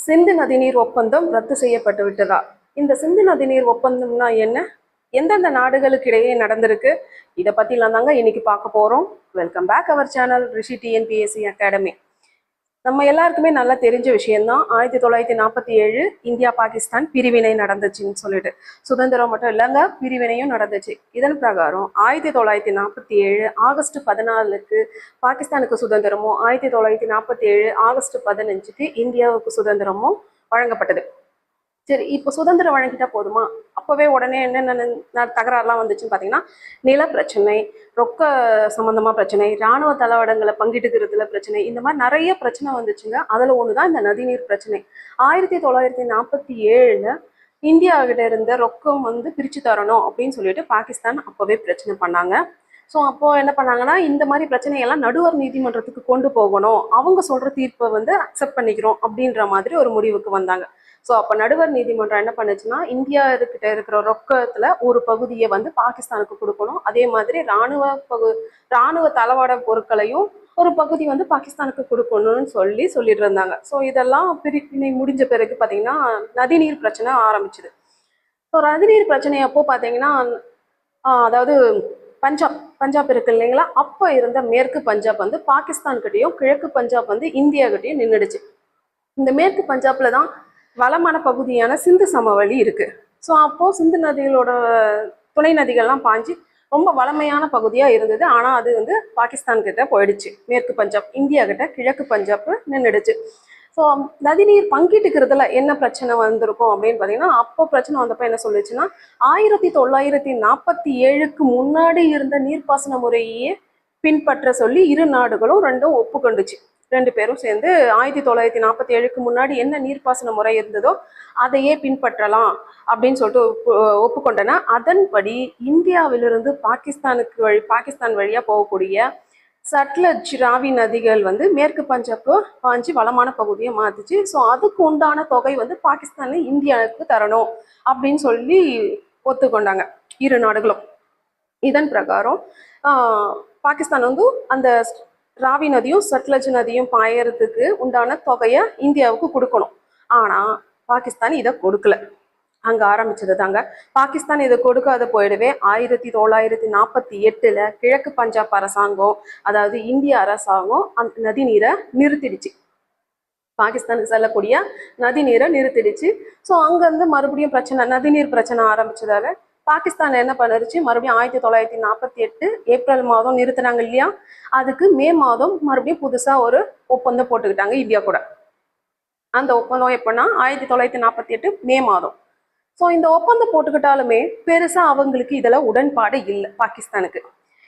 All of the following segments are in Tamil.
சிந்து நதிநீர் ஒப்பந்தம் ரத்து செய்யப்பட்டு விட்டதா? இந்த சிந்து நதிநீர் ஒப்பந்தம்னா என்ன? எந்தெந்த நாடுகளுக்கு இடையே நடந்திருக்கு? இதை பத்திலாம் தாங்க இன்னைக்கு பார்க்க போறோம். Welcome back our channel Rishi TNPSC academy. நம்ம எல்லாருக்குமே நல்லா தெரிஞ்ச விஷயம்தான் 1947 இந்தியா பாகிஸ்தான் பிரிவினை நடந்துச்சுன்னு சொல்லிட்டு. சுதந்திரம் மட்டும் இல்லைங்க, பிரிவினையும் நடந்துச்சு. இதன் பிரகாரம் 1947 ஆகஸ்ட் 14க்கு பாகிஸ்தானுக்கு சுதந்திரமும் 1947 ஆகஸ்ட் 15க்கு இந்தியாவுக்கு சுதந்திரமும் வழங்கப்பட்டது. சரி, இப்போ சுதந்திரம் வழங்கிட்டா போதுமா? அப்பவே உடனே என்னென்ன தகராறுலாம் வந்துச்சுன்னு பார்த்தீங்கன்னா, நில பிரச்சனை, ரொக்க சம்பந்தமா பிரச்சனை, இராணுவ தளவாடங்களை பங்கிட்டுக்கிறதுல பிரச்சனை, இந்த மாதிரி நிறைய பிரச்சனை வந்துச்சுங்க. அதில் ஒன்று தான் இந்த நதிநீர் பிரச்சனை. 1947 இந்தியா கிட்ட இருந்த ரொக்கம் பிரித்து தரணும் அப்படின்னு சொல்லிட்டு பாகிஸ்தான் அப்போவே பிரச்சனை பண்ணாங்க. ஸோ அப்போ என்ன பண்ணாங்கன்னா, இந்த மாதிரி பிரச்சனையெல்லாம் நடுவர் நீதிமன்றத்துக்கு கொண்டு போகணும், அவங்க சொல்ற தீர்ப்பை அக்செப்ட் பண்ணிக்கிறோம் அப்படின்ற மாதிரி ஒரு முடிவுக்கு வந்தாங்க. ஸோ அப்போ நடுவர் நீதிமன்றம் என்ன பண்ணுச்சுன்னா, இந்தியா கிட்ட இருக்கிற ரொக்கத்துல ஒரு பகுதியை பாகிஸ்தானுக்கு கொடுக்கணும், அதே மாதிரி இராணுவ தளவாட பொருட்களையும் ஒரு பகுதி பாகிஸ்தானுக்கு கொடுக்கணும்னு சொல்லிட்டு இருந்தாங்க. ஸோ இதெல்லாம் பிரிவினை முடிஞ்ச பிறகு பார்த்தீங்கன்னா நதிநீர் பிரச்சனை ஆரம்பிச்சுது. ஸோ நதிநீர் பிரச்சனை அப்போ பார்த்தீங்கன்னா, அதாவது பஞ்சாப் இருக்கு இல்லைங்களா, அப்போ இருந்த மேற்கு பஞ்சாப் பாகிஸ்தான் கிட்டேயும் கிழக்கு பஞ்சாப் இந்தியா கிட்டேயும் நின்றுடுச்சு. இந்த மேற்கு பஞ்சாப்ல தான் வளமான பகுதியான சிந்து சமவெளி இருக்கு. ஸோ அப்போ சிந்து நதிகளோட துணை நதிகள்லாம் பாஞ்சு ரொம்ப வளமையான பகுதியா இருந்தது. ஆனா அது பாகிஸ்தான் கிட்ட போயிடுச்சு. மேற்கு பஞ்சாப் இந்தியா கிட்ட கிழக்கு பஞ்சாப் நின்றுடுச்சு. ஸோ நதிநீர் பங்கிட்டுக்கிறதுல என்ன பிரச்சனை வந்திருக்கும் அப்படின்னு பார்த்தீங்கன்னா, அப்போ பிரச்சனை வந்தப்போ என்ன சொல்லுச்சுன்னா, 1947க்கு முன்னாடி இருந்த நீர்ப்பாசன முறையே பின்பற்ற சொல்லி இரு நாடுகளும் ரெண்டும் ஒப்புக்கொண்டுச்சு. ரெண்டு பேரும் சேர்ந்து 1947க்கு முன்னாடி என்ன நீர்ப்பாசன முறை இருந்ததோ அதையே பின்பற்றலாம் அப்படின்னு சொல்லிட்டு ஒப்புக்கொண்டன. அதன்படி இந்தியாவிலிருந்து பாகிஸ்தான் வழியா போகக்கூடிய சட்லஜ் ராவி நதிகள் மேற்கு பஞ்சாப் பாஞ்சு வளமான பகுதியை மாத்துச்சு. ஸோ அதுக்கு உண்டான தொகை பாகிஸ்தான் இந்தியாவுக்கு தரணும் அப்படின்னு சொல்லி ஒத்துக்கொண்டாங்க இரு நாடுகளும். இதன் பிரகாரம் பாகிஸ்தான் அந்த ராவி நதியும் சட்லஜ் நதியும் பாயறதுக்கு உண்டான தொகையை இந்தியாவுக்கு கொடுக்கணும். ஆனா பாகிஸ்தான் இதை கொடுக்கல. அங்க ஆரம்பிச்சது தாங்க. பாகிஸ்தான் இதை கொடுக்காத போயிடவே 1948 கிழக்கு பஞ்சாப் அரசாங்கம், அதாவது இந்திய அரசாங்கம் அந்த நதிநீரை நிறுத்திடுச்சு. பாகிஸ்தானுக்கு செல்லக்கூடிய நதிநீரை நிறுத்திடுச்சு. ஸோ அங்கிருந்து மறுபடியும் நதிநீர் பிரச்சனை ஆரம்பிச்சதால பாகிஸ்தான் என்ன பண்ணிருச்சு, மறுபடியும் 1948 ஏப்ரல் மாதம் நிறுத்தினாங்க இல்லையா, அதுக்கு மே மாதம் மறுபடியும் புதுசா ஒரு ஒப்பந்தம் போட்டுக்கிட்டாங்க இந்தியா கூட. அந்த ஒப்பந்தம் எப்படின்னா 1948 மே மாதம். ஸோ இந்த ஒப்பந்தம் போட்டுக்கிட்டாலுமே பெருசா அவங்களுக்கு இதில் உடன்பாடு இல்லை பாகிஸ்தானுக்கு.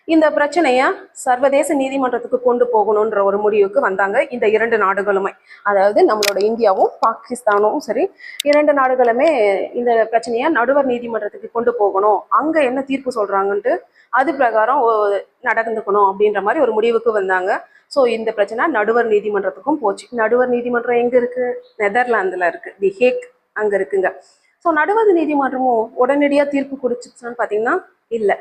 இந்த பிரச்சனைய சர்வதேச நீதிமன்றத்துக்கு கொண்டு போகணுன்ற ஒரு முடிவுக்கு வந்தாங்க இந்த இரண்டு நாடுகளுமே. அதாவது நம்மளோட இந்தியாவும் பாகிஸ்தானும் சரி, இரண்டு நாடுகளுமே இந்த பிரச்சனைய நடுவர் நீதிமன்றத்துக்கு கொண்டு போகணும், அங்க என்ன தீர்ப்பு சொல்றாங்கன்ட்டு அது பிரகாரம் நடந்துக்கணும் அப்படின்ற மாதிரி ஒரு முடிவுக்கு வந்தாங்க. ஸோ இந்த பிரச்சனை நடுவர் நீதிமன்றத்துக்கும் போச்சு. நடுவர் நீதிமன்றம் எங்க இருக்கு? நெதர்லாந்துல இருக்கு, தி ஹேக் அங்க இருக்குங்க. ஸோ நடுவர் நீதிமன்றமும் உடனடியா தீர்ப்பு கொடுத்துச்சான்னு பார்த்தீங்கன்னா இல்லை.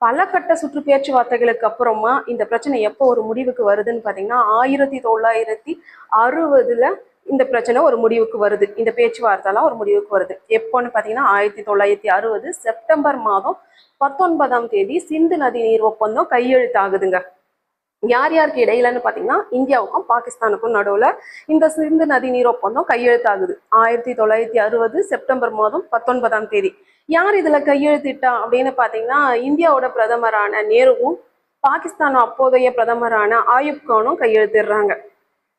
பல கட்ட சுற்று பேச்சுவார்த்தைகளுக்கு அப்புறமா இந்த பிரச்சனை எப்போ ஒரு முடிவுக்கு வருதுன்னு பார்த்தீங்கன்னா 1960 இந்த பிரச்சனை ஒரு முடிவுக்கு வருது. இந்த பேச்சுவார்த்தைலாம் ஒரு முடிவுக்கு வருது. எப்போன்னு பார்த்தீங்கன்னா 1960 செப்டம்பர் மாதம் 19ஆம் தேதி சிந்து நதி நீர் ஒப்பந்தம் கையெழுத்தாகுதுங்க. யார் யாருக்கு இடையிலன்னு பார்த்தீங்கன்னா இந்தியாவுக்கும் பாகிஸ்தானுக்கும் நடுவில் இந்த சிந்து நதி நீர் ஒப்பந்தம் கையெழுத்தாகுது 1960 செப்டம்பர் மாதம் 19ஆம் தேதி. யார் இதுல கையெழுத்திட்டா அப்படின்னு பார்த்தீங்கன்னா, இந்தியாவோட பிரதமரான நேருவும் பாகிஸ்தான் அப்போதைய பிரதமரான ஆயுப் கானும் கையெழுத்திடுறாங்க.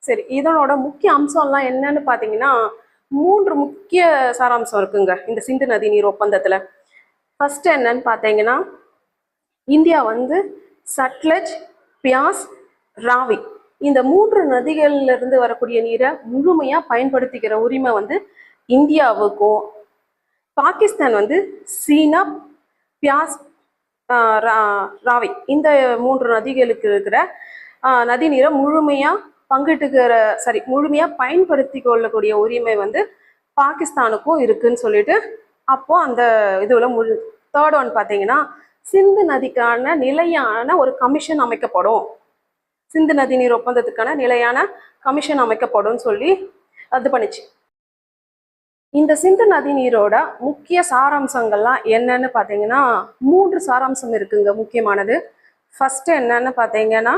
சரி, இதனோட முக்கிய அம்சம்லாம் என்னன்னு பார்த்தீங்கன்னா 3 முக்கிய சாராம்சம் இருக்குங்க இந்த சிந்து நதி நீர் ஒப்பந்தத்துல. ஃபர்ஸ்ட் என்னன்னு பார்த்தீங்கன்னா, இந்தியா சட்லஜ், பியாஸ், ராவி இந்த 3 நதிகள்ல இருந்து வரக்கூடிய நீரை முழுமையா பயன்படுத்திக்கிற உரிமை இந்தியாவுக்கும், பாகிஸ்தான் சீனாப், பியாஸ், ராவி இந்த 3 நதிகளுக்கு இருக்கிற நதி நீரை முழுமையா முழுமையா பயன்படுத்தி கொள்ளக்கூடிய உரிமை பாகிஸ்தானுக்கும் இருக்குன்னு சொல்லிட்டு அப்போ அந்த இதுல தேர்ட் ஒன் பார்த்தீங்கன்னா, சிந்து நதிக்கான நிலையான ஒரு கமிஷன் அமைக்கப்படும், சிந்து நதி நீர் ஒப்பந்தத்துக்கான நிலையான கமிஷன் அமைக்கப்படும் சொல்லி ரத்து பண்ணிச்சு. இந்த சிந்து நதி நீரோட முக்கிய சாராம்சங்கள்லாம் என்னன்னு பார்த்தீங்கன்னா 3 சாராம்சம் இருக்குங்க முக்கியமானது. ஃபர்ஸ்ட் என்னன்னு பார்த்தீங்கன்னா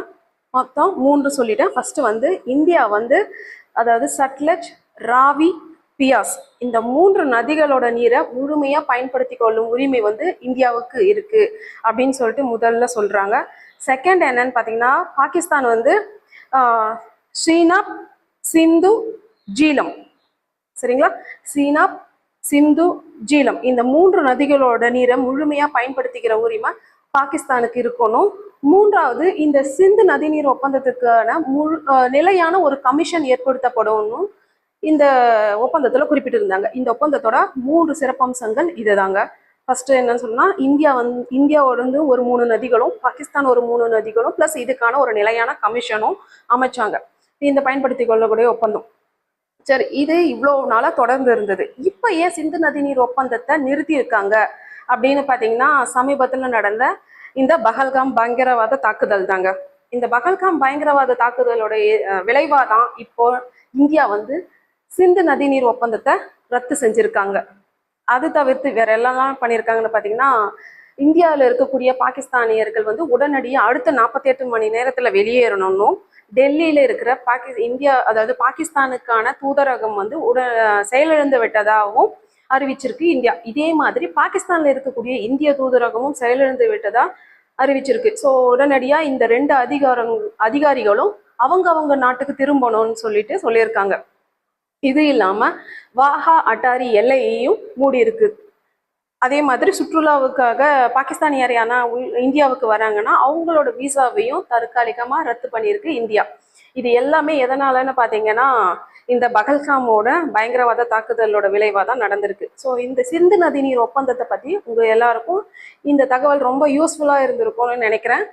மொத்தம் 3 சொல்லிட்டேன். ஃபர்ஸ்ட் வந்து இந்தியா வந்து அதாவது சட்லஜ், ராவி, பியாஸ் இந்த 3 நதிகளோட நீரை முழுமையா பயன்படுத்தி கொள்ளும் உரிமை வந்து இந்தியாவுக்கு இருக்கு அப்படின்னு சொல்லிட்டு முதல்ல சொல்றாங்க. செகண்ட் என்னன்னு பார்த்தீங்கன்னா பாகிஸ்தான் வந்து ஸ்ரீனாப், சிந்து, ஜீலம் சரிங்களா, சீனாப், சிந்து, ஜீலம் இந்த 3 நதிகளோட நீரை முழுமையா பயன்படுத்திக்கிற உரிமை பாகிஸ்தானுக்கு இருக்கணும். மூன்றாவது இந்த சிந்து நதிநீர் ஒப்பந்தத்துக்கான நிலையான ஒரு கமிஷன் ஏற்படுத்தப்படணும் இந்த ஒப்பந்தத்துல குறிப்பிட்டிருந்தாங்க. இந்த ஒப்பந்தத்தோட 3 சிறப்பம்சங்கள் இதுதாங்க. ஃபர்ஸ்ட் என்னன்னு சொன்னா இந்தியாவோட ஒரு 3 நதிகளும் பாகிஸ்தான் ஒரு 3 நதிகளும் பிளஸ் இதுக்கான ஒரு நிலையான கமிஷனும் அமைச்சாங்க. இந்த பயன்படுத்தி கொள்ளக்கூடிய ஒப்பந்தம். சரி, இது இவ்வளவு நாளா தொடர்ந்து இருந்தது. இப்ப ஏன் சிந்து நதிநீர் ஒப்பந்தத்தை நிறுத்தி இருக்காங்க அப்படின்னு பாத்தீங்கன்னா சமீபத்துல நடந்த இந்த பஹல்காம் பயங்கரவாத தாக்குதல் தாங்க. இந்த பஹல்காம் பயங்கரவாத தாக்குதலோடைய விளைவாதான் இப்போ இந்தியா வந்து சிந்து நதிநீர் ஒப்பந்தத்தை ரத்து செஞ்சிருக்காங்க. அது தவிர்த்து வேற எல்லாம் பண்ணியிருக்காங்கன்னு பாத்தீங்கன்னா இந்தியாவில் இருக்கக்கூடிய பாகிஸ்தானியர்கள் வந்து உடனடியாக அடுத்த 48 மணி நேரத்துல வெளியேறணும்னும் டெல்லியில இருக்கிற இந்தியா அதாவது பாகிஸ்தானுக்கான தூதரகம் வந்து செயலிழந்து விட்டதாகவும் அறிவிச்சிருக்கு இந்தியா. இதே மாதிரி பாகிஸ்தான்ல இருக்கக்கூடிய இந்திய தூதரகமும் செயலிழந்து விட்டதா அறிவிச்சிருக்கு. ஸோ உடனடியா இந்த 2 அதிகாரிகளும் அவங்க நாட்டுக்கு திரும்பணும்னு சொல்லியிருக்காங்க. இது இல்லாம வாஹா அட்டாரி எல்லையையும் மூடி இருக்கு. அதே மாதிரி சுற்றுலாவுக்காக பாகிஸ்தானியர் யாரா இந்தியாவுக்கு வராங்கன்னா அவங்களோட விசாவையும் தற்காலிகமா ரத்து பண்ணியிருக்கு இந்தியா. இது எல்லாமே எதனாலன்னு பாத்தீங்கன்னா இந்த பகல்காமோட பயங்கரவாத தாக்குதலோட விளைவா தான் நடந்திருக்கு. ஸோ இந்த சிந்து நதிநீர் ஒப்பந்தத்தை பத்தி உங்க எல்லாருக்கும் இந்த தகவல் ரொம்ப யூஸ்ஃபுல்லா இருந்திருக்கும்னு நினைக்கிறேன்.